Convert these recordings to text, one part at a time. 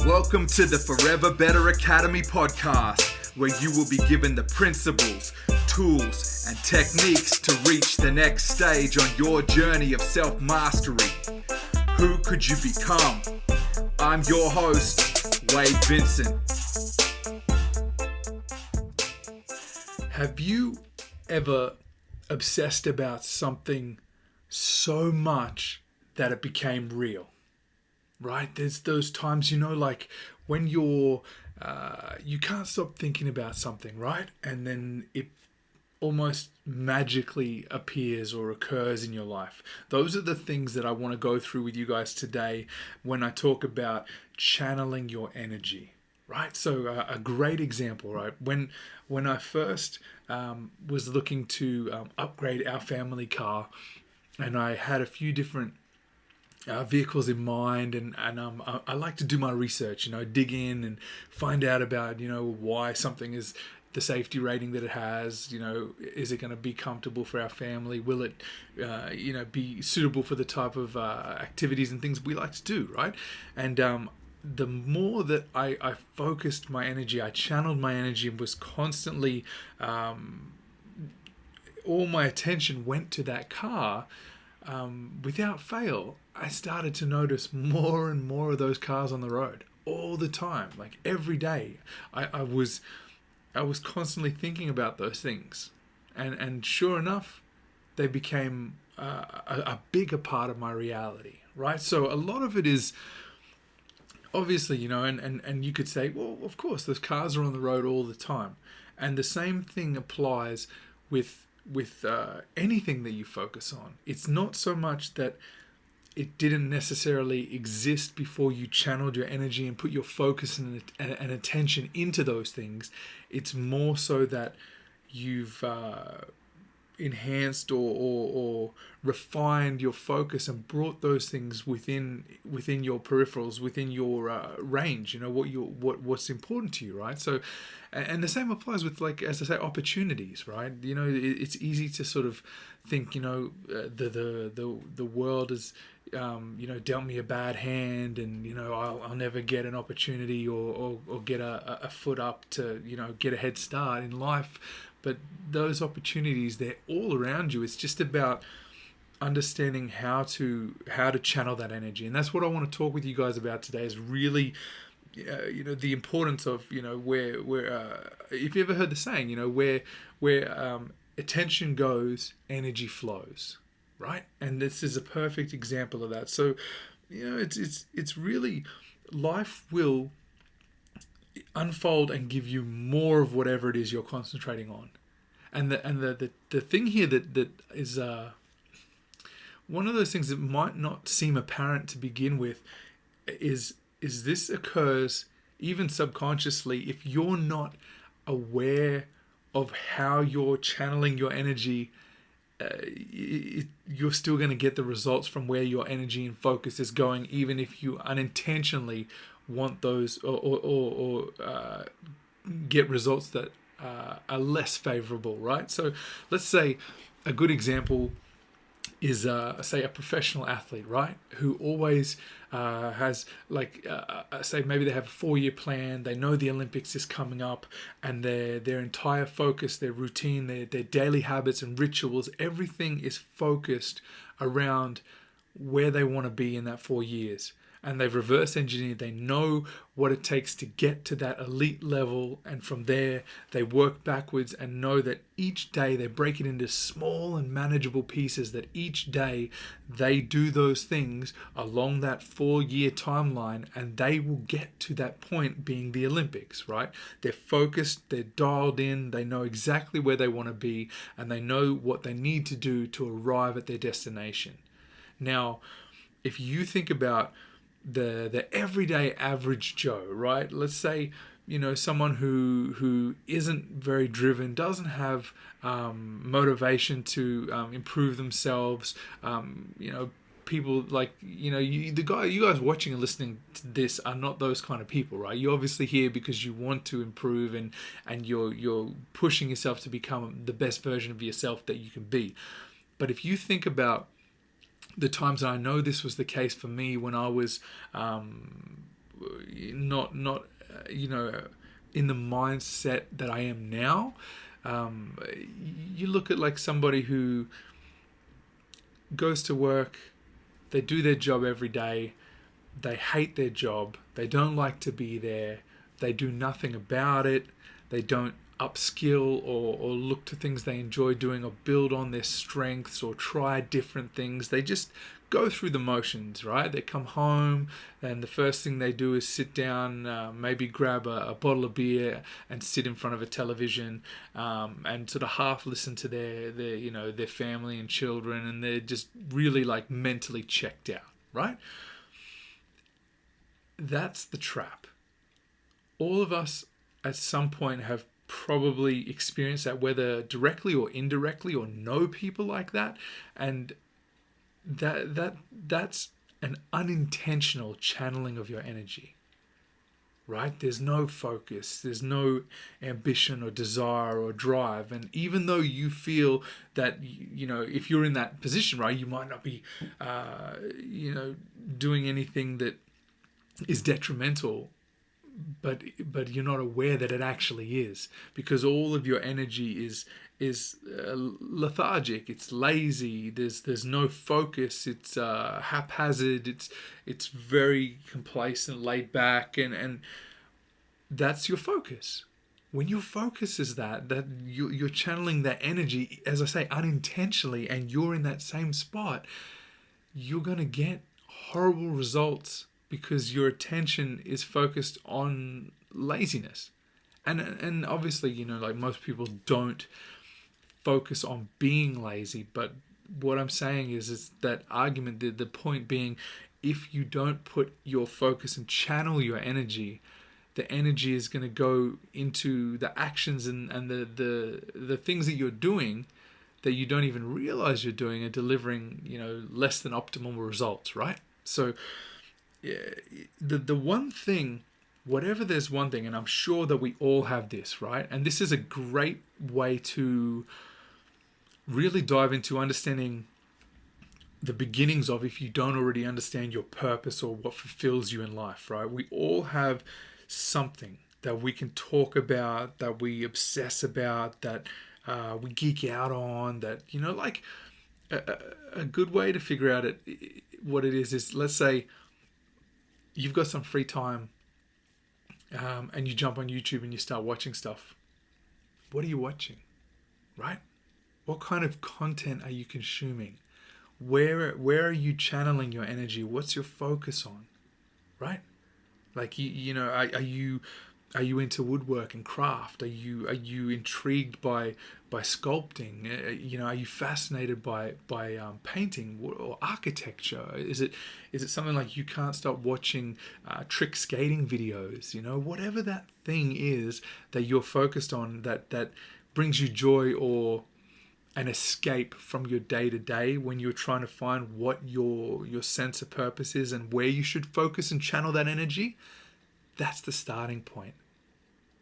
Welcome to the Forever Better Academy podcast, where you will be given the principles, tools, and techniques to reach the next stage on your journey of self-mastery. Who could you become? I'm your host, Wade Vincent. Have you ever obsessed about something so much that it became real? Right? There's those times, like when you can't stop thinking about something, right? And then it almost magically appears or occurs in your life. Those are the things that I want to go through with you guys today when I talk about channeling your energy, right? So a great example, right? When I first was looking to upgrade our family car, and I had a few different vehicles in mind, and I like to do my research, dig in and find out about, why something is the safety rating that it has, is it going to be comfortable for our family? Will it, be suitable for the type of activities and things we like to do, right? And the more that I focused my energy, I channeled my energy and was constantly, all my attention went to that car, without fail, I started to notice more and more of those cars on the road all the time, like every day. I was constantly thinking about those things, and sure enough, they became a bigger part of my reality, right? So a lot of it is obviously, and you could say, well, of course, those cars are on the road all the time, and the same thing applies with anything that you focus on. It's not so much that it didn't necessarily exist before you channeled your energy and put your focus and attention into those things. It's more so that you've enhanced or refined your focus and brought those things within your peripherals, within your range. What's important to you, right? So, and the same applies with, like, as I say, opportunities, right? It's easy to sort of think, the world is, dealt me a bad hand, and I'll never get an opportunity or get a foot up to get a head start in life. But those opportunities, they're all around you. It's just about understanding how to channel that energy, and that's what I want to talk with you guys about today. Is really, the importance of where if you ever heard the saying, where attention goes, energy flows, right? And this is a perfect example of that. So, it's really, life will unfold and give you more of whatever it is you're concentrating on. And the thing here that is one of those things that might not seem apparent to begin with is this occurs even subconsciously if you're not aware of how you're channeling your energy. You're still going to get the results from where your energy and focus is going, even if you unintentionally want those or get results that are less favorable, right? So let's say a good example is say a professional athlete, right, who always has, like, say maybe they have a 4-year plan. They know the Olympics is coming up, and their entire focus, their routine, their daily habits and rituals, everything is focused around where they want to be in that 4 years. And they've reverse engineered. They know what it takes to get to that elite level. And from there, they work backwards and know that each day they break it into small and manageable pieces, that each day they do those things along that 4-year timeline, and they will get to that point being the Olympics, right? They're focused, they're dialed in, they know exactly where they want to be, and they know what they need to do to arrive at their destination. Now, if you think about the everyday average Joe, right? Let's say, someone who isn't very driven, doesn't have motivation to improve themselves. People like, you guys watching and listening to this are not those kind of people, right? You're obviously here because you want to improve, and you're pushing yourself to become the best version of yourself that you can be. But if you think about the times, and I know this was the case for me when I was in the mindset that I am now. You look at like somebody who goes to work, they do their job every day, they hate their job, they don't like to be there, they do nothing about it, they don't upskill or look to things they enjoy doing or build on their strengths or try different things. They just go through the motions, right? They come home and the first thing they do is sit down, maybe grab a bottle of beer and sit in front of a television, and sort of half listen to their family and children, and they're just really like mentally checked out, right? That's the trap. All of us at some point have probably experienced that, whether directly or indirectly, or know people like that, and that's an unintentional channeling of your energy, right? There's no focus, there's no ambition or desire or drive, and even though you feel that, if you're in that position, right, you might not be doing anything that is detrimental, but you're not aware that it actually is, because all of your energy is lethargic, it's lazy, there's no focus, it's haphazard, it's very complacent, laid back, and that's your focus. When your focus is that you're channeling that energy, as I say, unintentionally, and you're in that same spot, you're going to get horrible results, because your attention is focused on laziness. And obviously, like most people don't focus on being lazy, but what I'm saying is that argument, the point being, if you don't put your focus and channel your energy, the energy is going to go into the actions and the things that you're doing that you don't even realize you're doing, and delivering, less than optimal results, right? So the one thing, whatever there's one thing, and I'm sure that we all have this, right? And this is a great way to really dive into understanding the beginnings of, if you don't already understand your purpose or what fulfills you in life, right? We all have something that we can talk about, that we obsess about, that we geek out on, that, like a good way to figure out what it is, let's say you've got some free time, and you jump on YouTube and you start watching stuff. What are you watching, right? What kind of content are you consuming? Where are you channeling your energy? What's your focus on, right? Like, are you into woodwork and craft? Are you intrigued by sculpting? Are you fascinated by painting or architecture? Is it something like you can't stop watching trick skating videos? Whatever that thing is that you're focused on, that brings you joy or an escape from your day to day, when you're trying to find what your sense of purpose is and where you should focus and channel that energy. That's the starting point.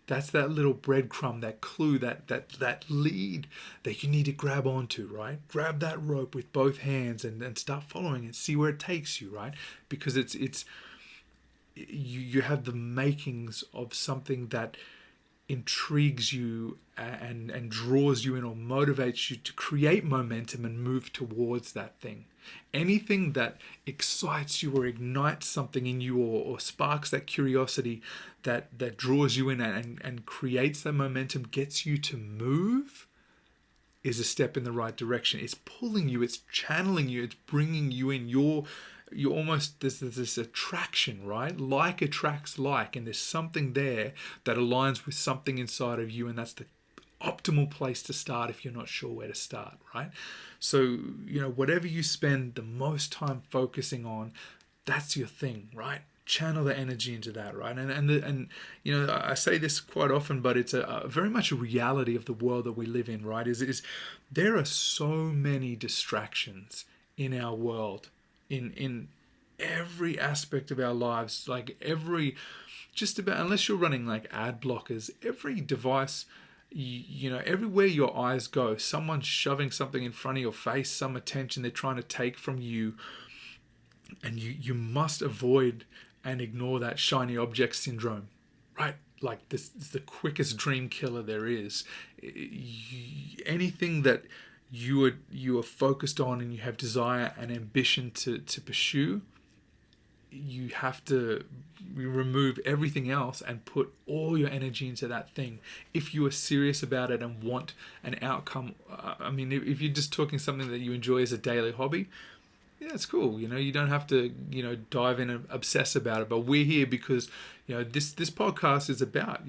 That's that little breadcrumb, that clue, that lead that you need to grab onto, right? Grab that rope with both hands and start following it. See where it takes you, right? Because you have the makings of something that intrigues you and draws you in, or motivates you to create momentum and move towards that thing. Anything that excites you or ignites something in you, or sparks that curiosity that draws you in and creates that momentum, gets you to move, is a step in the right direction. It's pulling you, it's channeling you, it's bringing you in. You're almost, there's this attraction, right? Like attracts like, and there's something there that aligns with something inside of you, and that's the optimal place to start if you're not sure where to start, right? So, whatever you spend the most time focusing on, that's your thing, right? Channel the energy into that, right? And I say this quite often, but it's a very much a reality of the world that we live in, right? Is there are so many distractions in our world, in every aspect of our lives, like just about, unless you're running like ad blockers, every device, everywhere your eyes go, someone's shoving something in front of your face, some attention they're trying to take from you, and you must avoid and ignore that shiny object syndrome, right? Like, this is the quickest dream killer there is. Anything that you are focused on and you have desire and ambition to pursue, you have to remove everything else and put all your energy into that thing. If you are serious about it and want an outcome, I mean, if you're just talking something that you enjoy as a daily hobby, yeah, it's cool. You don't have to, dive in and obsess about it. But we're here because, this podcast is about,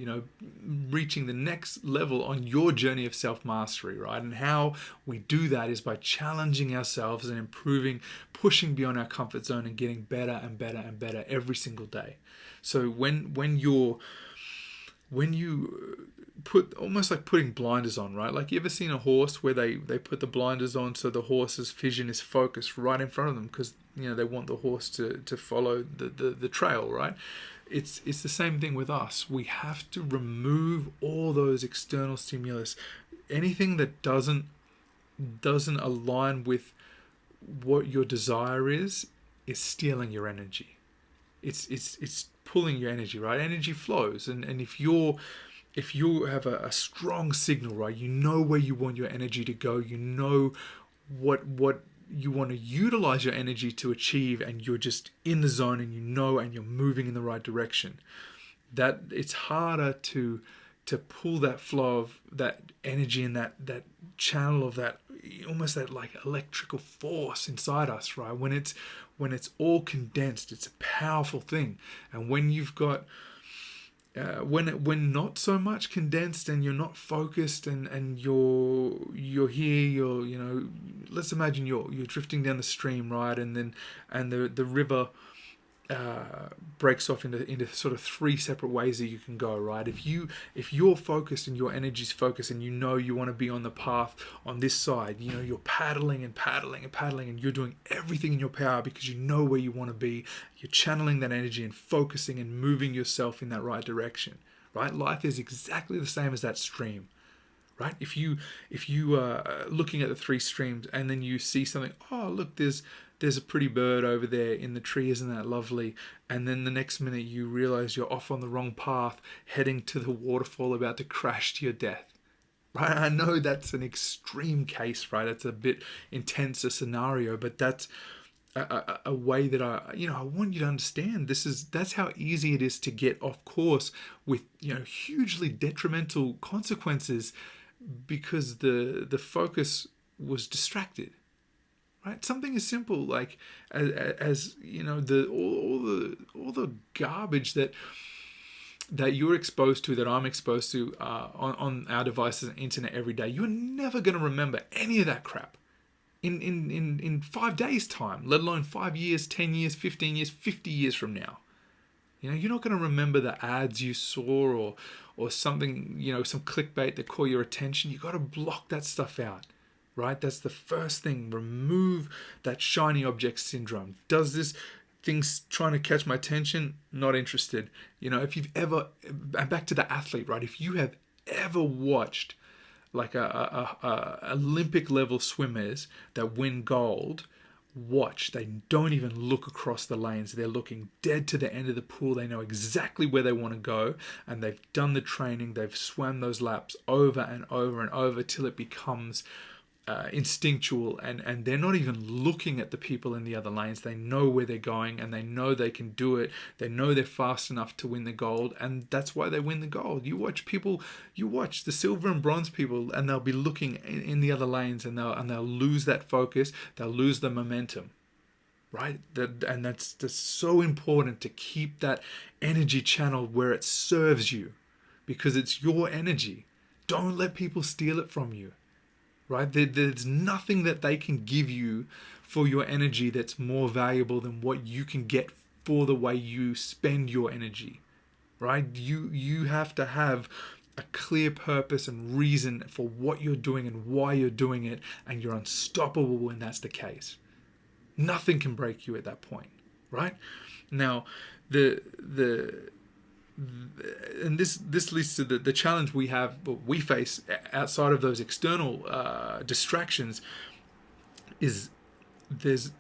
reaching the next level on your journey of self-mastery, right? And how we do that is by challenging ourselves and improving, pushing beyond our comfort zone and getting better and better and better every single day. So when you put, almost like putting blinders on, right? Like, you ever seen a horse where they put the blinders on so the horse's vision is focused right in front of them because they want the horse to follow the trail, right? It's the same thing with us. We have to remove all those external stimulus, anything that doesn't align with what your desire is stealing your energy. It's pulling your energy, right? Energy flows, and if you have a strong signal, right, you know where you want your energy to go, you know what you want to utilize your energy to achieve, and you're just in the zone, and and you're moving in the right direction, that it's harder to pull that flow of that energy and that channel of that, almost that like electrical force inside us, right? When it's all condensed, it's a powerful thing. And when you've got when not so much condensed and you're not focused and you're here, let's imagine you're drifting down the stream, right? And the river breaks off into sort of three separate ways that you can go, right? If you're focused and your energy's focused and you want to be on the path on this side, you're paddling and paddling and paddling, and you're doing everything in your power because you know where you want to be. You're channeling that energy and focusing and moving yourself in that right direction, right? Life is exactly the same as that stream, right? If you are looking at the three streams and then you see something, oh look, there's a pretty bird over there in the tree, isn't that lovely? And then the next minute you realize you're off on the wrong path, heading to the waterfall, about to crash to your death, right? I know that's an extreme case, right? It's a bit intense a scenario, but that's a way that I want you to understand. That's how easy it is to get off course with hugely detrimental consequences because the focus was distracted. Right? Something as simple like as all the garbage that you're exposed to, that I'm exposed to on our devices and internet every day. You're never going to remember any of that crap in 5 days' time, let alone 5 years, 10 years, 15 years, 50 years from now. You're not going to remember the ads you saw or something, some clickbait that caught your attention. You got to block that stuff out. Right? That's the first thing. Remove that shiny object syndrome. Does this thing's trying to catch my attention? Not interested. If you've ever, back to the athlete, right? If you have ever watched like a Olympic level swimmers that win gold, watch. They don't even look across the lanes. They're looking dead to the end of the pool. They know exactly where they want to go, and they've done the training. They've swam those laps over and over and over till it becomes instinctual, and they're not even looking at the people in the other lanes. They know where they're going, and they know they can do it. They know they're fast enough to win the gold, and that's why they win the gold. You watch the silver and bronze people, and they'll be looking in the other lanes, and they'll lose that focus. They'll lose the momentum, right? And that's so important to keep that energy channeled where it serves you, because it's your energy. Don't let people steal it from you. Right? There's nothing that they can give you for your energy that's more valuable than what you can get for the way you spend your energy. Right? You have to have a clear purpose and reason for what you're doing and why you're doing it, and you're unstoppable when that's the case. Nothing can break you at that point. Right? Now, and this leads to the challenge we face outside of those external distractions, is there's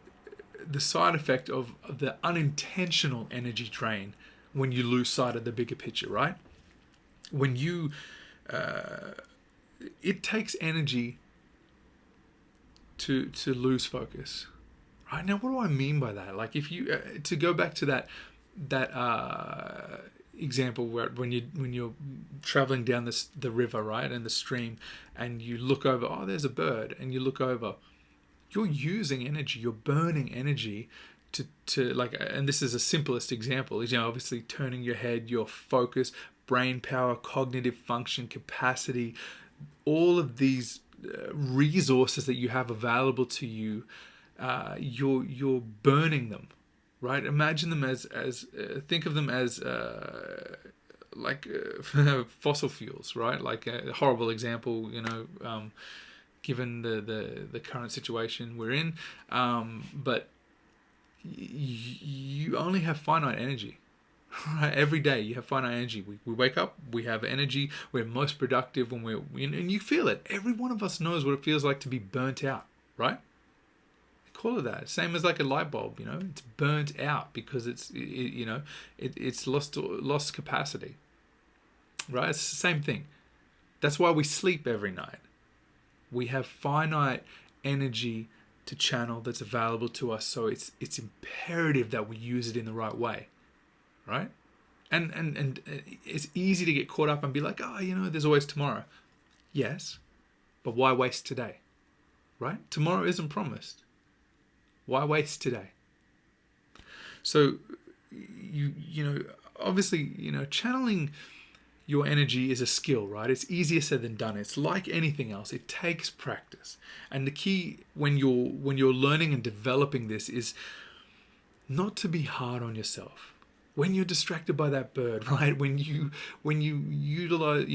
the side effect of the unintentional energy drain when you lose sight of the bigger picture, right? When you, it takes energy to lose focus, right? Now, what do I mean by that? Like, if you to go back to that example where when you're traveling down the river, right, and the stream, and you look over, oh, there's a bird, and you look over, you're using energy, you're burning energy to like, and this is the simplest example, is, obviously turning your head, your focus, brain power, cognitive function, capacity, all of these resources that you have available to you, you're burning them, right? Imagine them as think of them as like fossil fuels, right? Like a horrible example, given the current situation we're in, but you only have finite energy. Right? Every day you have finite energy. We wake up, we have energy, we're most productive when and you feel it. Every one of us knows what it feels like to be burnt out, right? Call it that. Same as like a light bulb, it's burnt out because it's lost capacity, right? It's the same thing. That's why we sleep every night. We have finite energy to channel that's available to us, so it's imperative that we use it in the right way, right? And it's easy to get caught up and be like, there's always tomorrow. Yes, but why waste today, right? Tomorrow isn't promised. Why waste today? So obviously, channeling your energy is a skill, right? It's easier said than done. It's like anything else. It takes practice. And the key when you're learning and developing this is not to be hard on yourself. When you're distracted by that bird, right? When you utilize,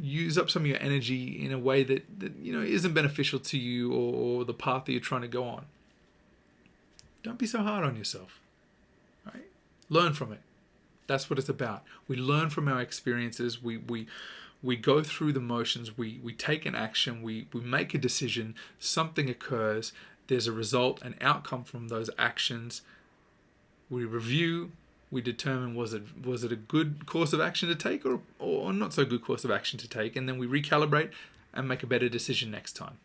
use up some of your energy in a way that isn't beneficial to you or the path that you're trying to go on. Don't be so hard on yourself, right? Learn from it. That's what it's about. We learn from our experiences. We go through the motions. We take an action. We make a decision. Something occurs. There's a result, an outcome from those actions. We review. We determine was it a good course of action to take or not so good course of action to take, and then we recalibrate and make a better decision next time,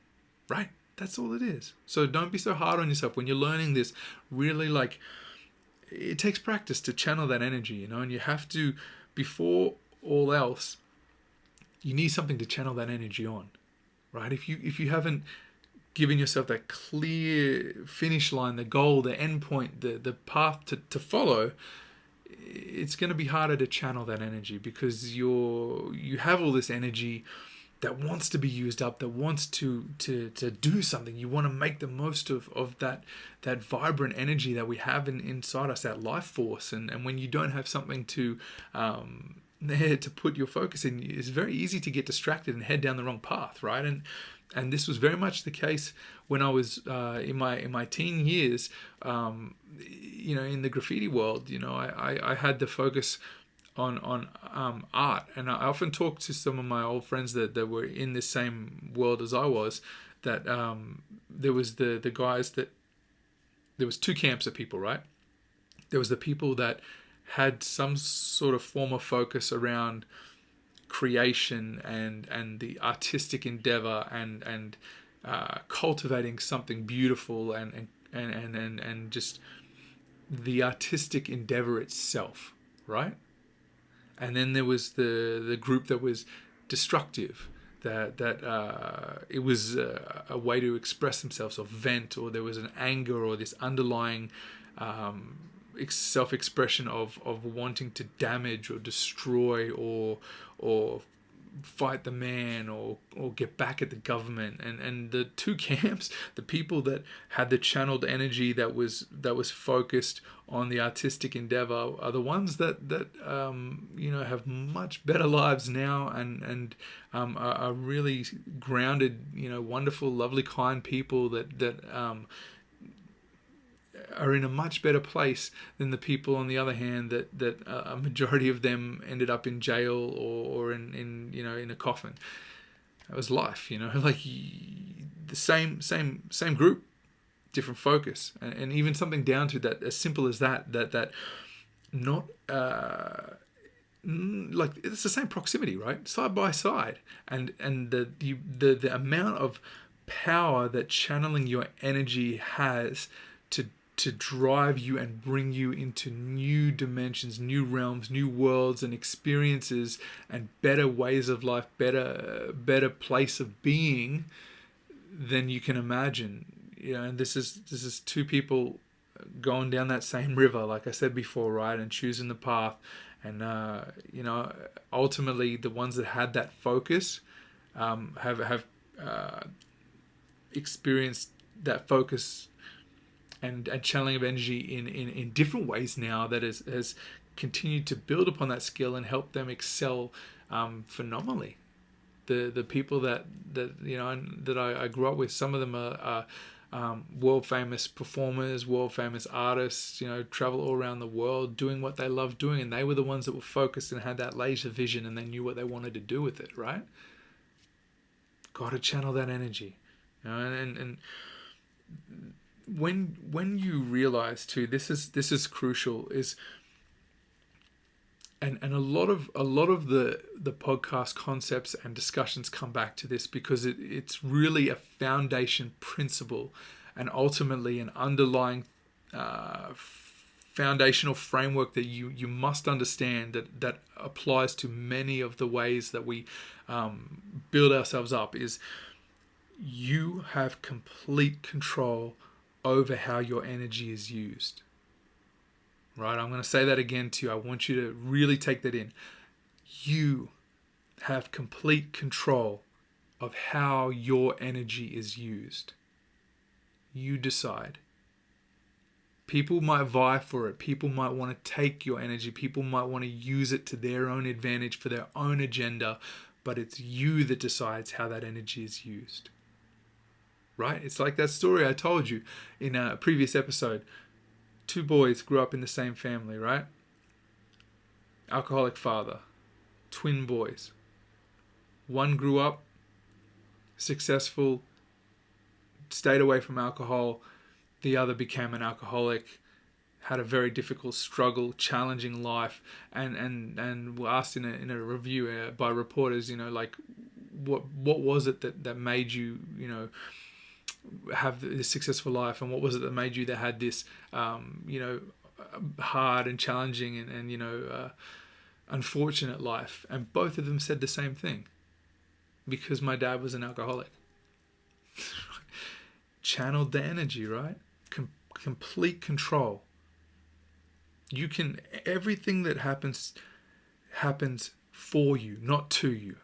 right? That's all it is. So don't be so hard on yourself when you're learning this. Really, it takes practice to channel that energy, and you have to, before all else, you need something to channel that energy on, right? If you haven't given yourself that clear finish line, the goal, the end point, the path to follow, it's going to be harder to channel that energy because you have all this energy that wants to be used up, that wants to do something. You want to make the most of that vibrant energy that we have inside us, that life force. And when you don't have something to there to put your focus in, it's very easy to get distracted and head down the wrong path, right? And this was very much the case when I was in my teen years, in the graffiti world. I had the focus on art, and I often talk to some of my old friends that were in the same world as I was, that there was the guys that there was two camps of people, right? There was the people that had some sort of form of focus around creation and the artistic endeavor and cultivating something beautiful and just the artistic endeavor itself, right? And then there was the group that was destructive, that it was a way to express themselves or vent, or there was an anger or this underlying self-expression of wanting to damage or destroy or fight the man or get back at the government. And the two camps, the people that had the channeled energy that was focused on the artistic endeavor, are the ones that have much better lives now and are really grounded, wonderful, lovely, kind people that are in a much better place than the people, on the other hand, that a majority of them ended up in jail or in a coffin. That was life, like the same group, different focus, and even something down to that as simple as that not like it's the same proximity, right? Side by side, and the amount of power that channeling your energy has to drive you and bring you into new dimensions, new realms, new worlds and experiences and better ways of life, better place of being than you can imagine. And this is two people going down that same river, like I said before, right? And choosing the path. And ultimately the ones that had that focus have experienced that focus and channeling of energy in different ways now that has continued to build upon that skill and help them excel phenomenally. The people that I grew up with, some of them are world famous performers, world famous artists, travel all around the world doing what they love doing, and they were the ones that were focused and had that laser vision, and they knew what they wanted to do with it, right? Got to channel that energy. And when you realize too, this is crucial, is and a lot of the podcast concepts and discussions come back to this, because it's really a foundation principle and ultimately an underlying foundational framework that you must understand that applies to many of the ways that we build ourselves up. Is you have complete control over how your energy is used. Right? I'm going to say that again to you. I want you to really take that in. You have complete control of how your energy is used. You decide. People might vie for it. People might want to take your energy. People might want to use it to their own advantage for their own agenda, but it's you that decides how that energy is used. Right? It's like that story I told you in a previous episode. Two boys grew up in the same family, right? Alcoholic father. Twin boys. One grew up successful, stayed away from alcohol. The other became an alcoholic, had a very difficult struggle, challenging life, and were asked in a review by reporters, like what was it that made you, have this successful life, and what was it that made you that had this hard and challenging and unfortunate life? And both of them said the same thing: because my dad was an alcoholic. Channeled the energy, right? Complete control. Everything that happens for you, not to you.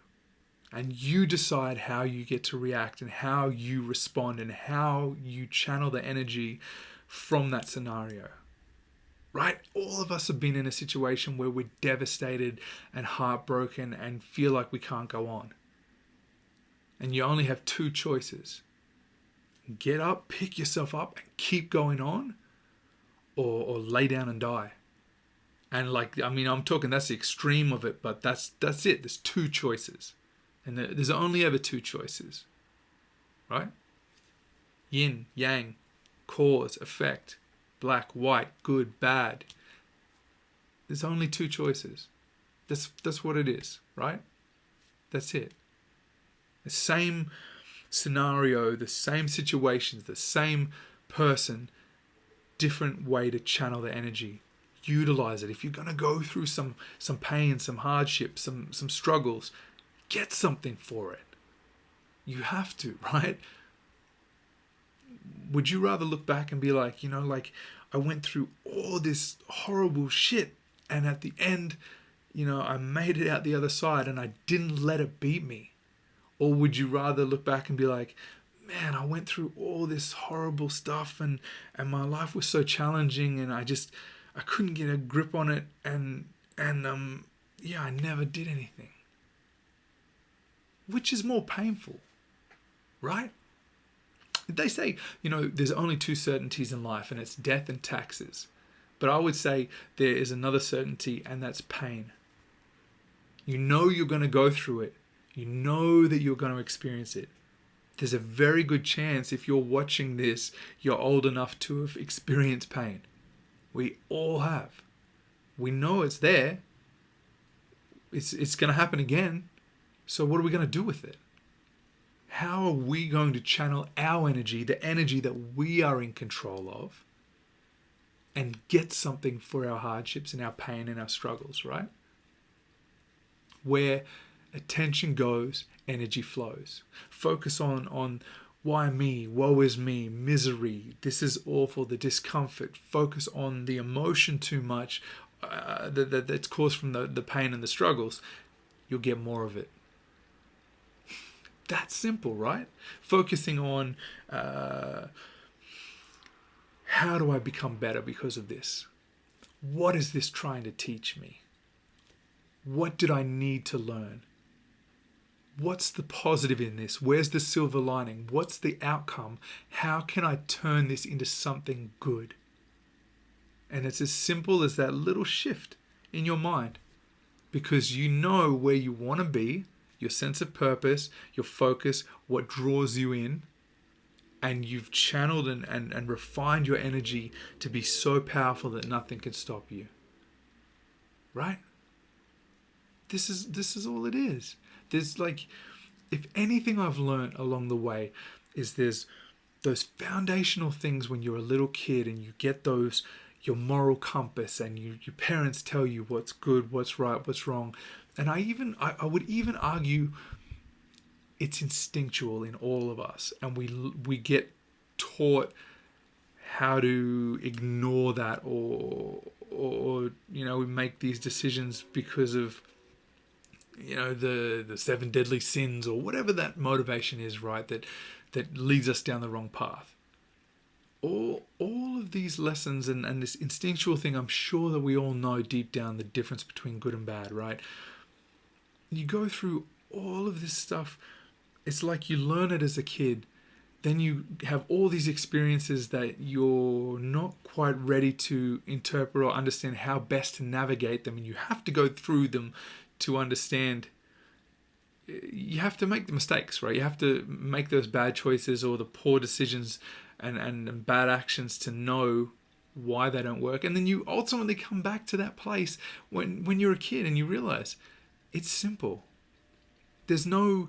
And you decide how you get to react and how you respond and how you channel the energy from that scenario. Right? All of us have been in a situation where we're devastated and heartbroken and feel like we can't go on. And you only have two choices. Get up, pick yourself up, and keep going on, or lay down and die. And I'm talking, that's the extreme of it, but that's it. There's two choices. And there's only ever two choices, right? Yin, yang, cause, effect, black, white, good, bad. There's only two choices. That's what it is, right? That's it. The same scenario, the same situations, the same person, different way to channel the energy. Utilize it. If you're going to go through some pain, some hardship, some struggles, get something for it. You have to, right? Would you rather look back and be like, I went through all this horrible shit, and at the end, I made it out the other side and I didn't let it beat me? Or would you rather look back and be like, man, I went through all this horrible stuff and my life was so challenging and I couldn't get a grip on it and I never did anything. Which is more painful, right? They say, there's only two certainties in life, and it's death and taxes. But I would say there is another certainty, and that's pain. You know you're going to go through it. You know that you're going to experience it. There's a very good chance if you're watching this, you're old enough to have experienced pain. We all have. We know it's there. It's going to happen again. So what are we going to do with it? How are we going to channel our energy, the energy that we are in control of, and get something for our hardships and our pain and our struggles, right? Where attention goes, energy flows. Focus on why me, woe is me, misery, this is awful, the discomfort. Focus on the emotion too much that's caused from the pain and the struggles. You'll get more of it. That's simple, right? Focusing on how do I become better because of this? What is this trying to teach me? What did I need to learn? What's the positive in this? Where's the silver lining? What's the outcome? How can I turn this into something good? And it's as simple as that little shift in your mind, because you know where you want to be, your sense of purpose, your focus, what draws you in, and you've channeled and refined your energy to be so powerful that nothing can stop you. Right? This is all it is. There's like, if anything I've learned along the way is there's those foundational things when you're a little kid and you get those, your moral compass, and your parents tell you what's good, what's right, what's wrong. And I would even argue it's instinctual in all of us, and we get taught how to ignore that, or we make these decisions because of the 7 deadly sins or whatever that motivation is, right, that leads us down the wrong path. All of these lessons and this instinctual thing, I'm sure that we all know deep down the difference between good and bad, right? You go through all of this stuff. It's like you learn it as a kid. Then you have all these experiences that you're not quite ready to interpret or understand how best to navigate them. And you have to go through them to understand. You have to make the mistakes, right? You have to make those bad choices or the poor decisions and bad actions to know why they don't work. And then you ultimately come back to that place when you're a kid and you realize it's simple. There's no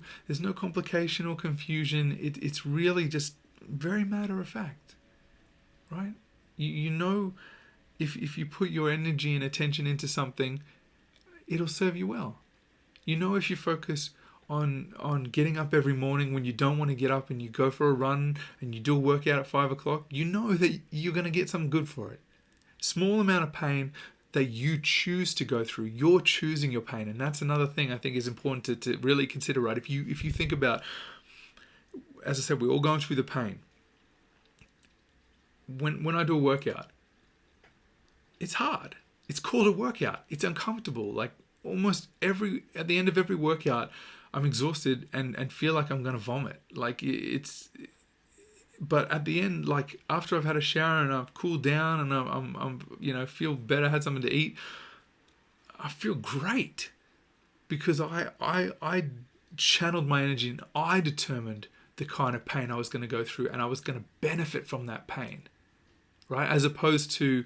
complication or confusion. It's really just very matter of fact, right? You know, if you put your energy and attention into something, it'll serve you well. You know, if you focus on getting up every morning when you don't want to get up and you go for a run and you do a workout at 5 o'clock, you know that you're going to get something good for it. Small amount of pain that you choose to go through. You're choosing your pain. And that's another thing I think is important to really consider, right? If you think about, as I said, we're all going through the pain. When I do a workout, it's hard. It's called a workout. It's uncomfortable. Like almost at the end of every workout, I'm exhausted and feel like I'm going to vomit. Like but at the end, like after I've had a shower and I've cooled down and I'm feel better, had something to eat, I feel great because I channeled my energy and I determined the kind of pain I was going to go through and I was going to benefit from that pain, right? As opposed to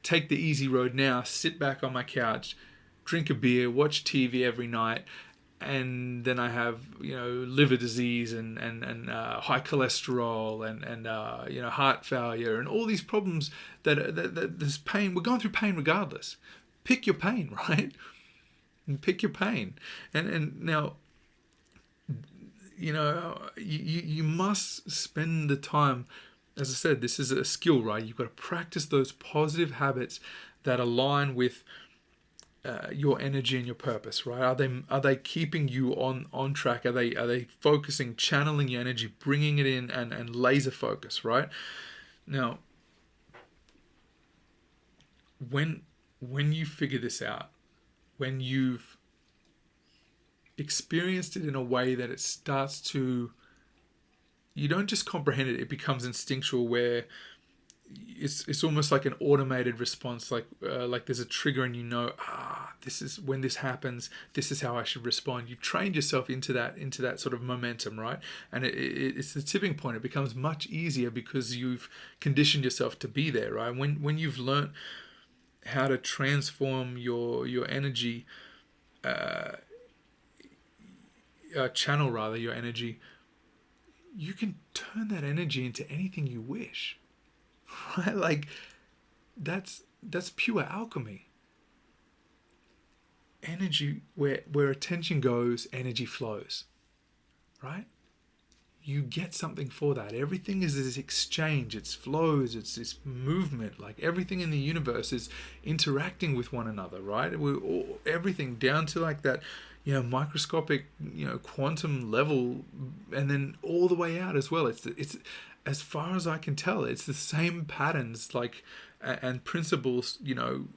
take the easy road now, sit back on my couch, drink a beer, watch TV every night, and then I have liver disease and high cholesterol and heart failure and all these problems that this pain. We're going through pain regardless. Pick your pain, right? And pick your pain. And now you must spend the time. As I said, this is a skill, right? You've got to practice those positive habits that align with your energy and your purpose, right? Are they keeping you on track? Are they focusing, channeling your energy, bringing it in and laser focus, right? Now, when you figure this out, when you've experienced it in a way that it starts to, you don't just comprehend it, it becomes instinctual where it's almost like an automated response, like there's a trigger and this is when this happens, this is how I should respond. You've trained yourself into that sort of momentum, right? And it's the tipping point. It becomes much easier because you've conditioned yourself to be there, right? When you've learnt how to transform your energy, channel rather your energy, you can turn that energy into anything you wish. Right? Like that's pure alchemy. Energy, where attention goes, energy flows. Right? You get something for that. Everything is this exchange, it's flows, it's this movement. Like everything in the universe is interacting with one another, right? Everything down to like that, microscopic, quantum level, and then all the way out as well. It's as far as I can tell, it's the same patterns, like, and principles,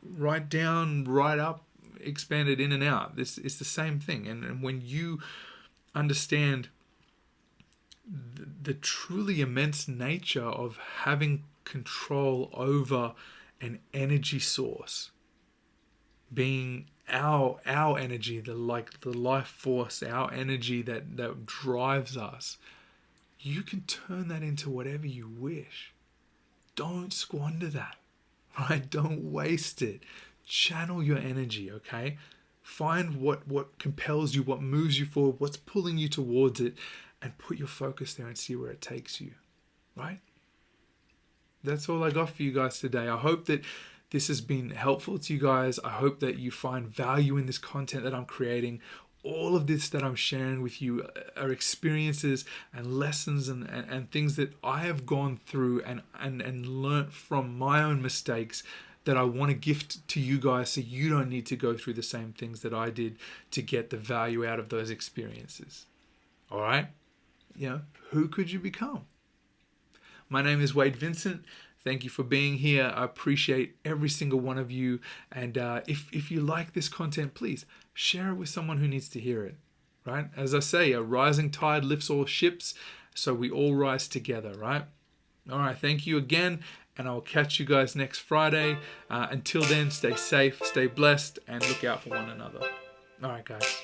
right down, right up, expanded in and out. It's the same thing. And when you understand the truly immense nature of having control over an energy source, being our energy, the life force, our energy that drives us, you can turn that into whatever you wish. Don't squander that, right? Don't waste it. Channel your energy, okay? Find what compels you, what moves you forward, what's pulling you towards it, and put your focus there and see where it takes you, right? That's all I got for you guys today. I hope that this has been helpful to you guys. I hope that you find value in this content that I'm creating. All of this that I'm sharing with you are experiences and lessons and things that I have gone through and learnt from my own mistakes that I want to gift to you guys, so you don't need to go through the same things that I did to get the value out of those experiences. All right? Who could you become? My name is Wade Vincent. Thank you for being here. I appreciate every single one of you. And if you like this content, please share it with someone who needs to hear it, right? As I say, a rising tide lifts all ships, so we all rise together, right? All right, thank you again, and I'll catch you guys next Friday. Until then, stay safe, stay blessed, and look out for one another. All right, guys.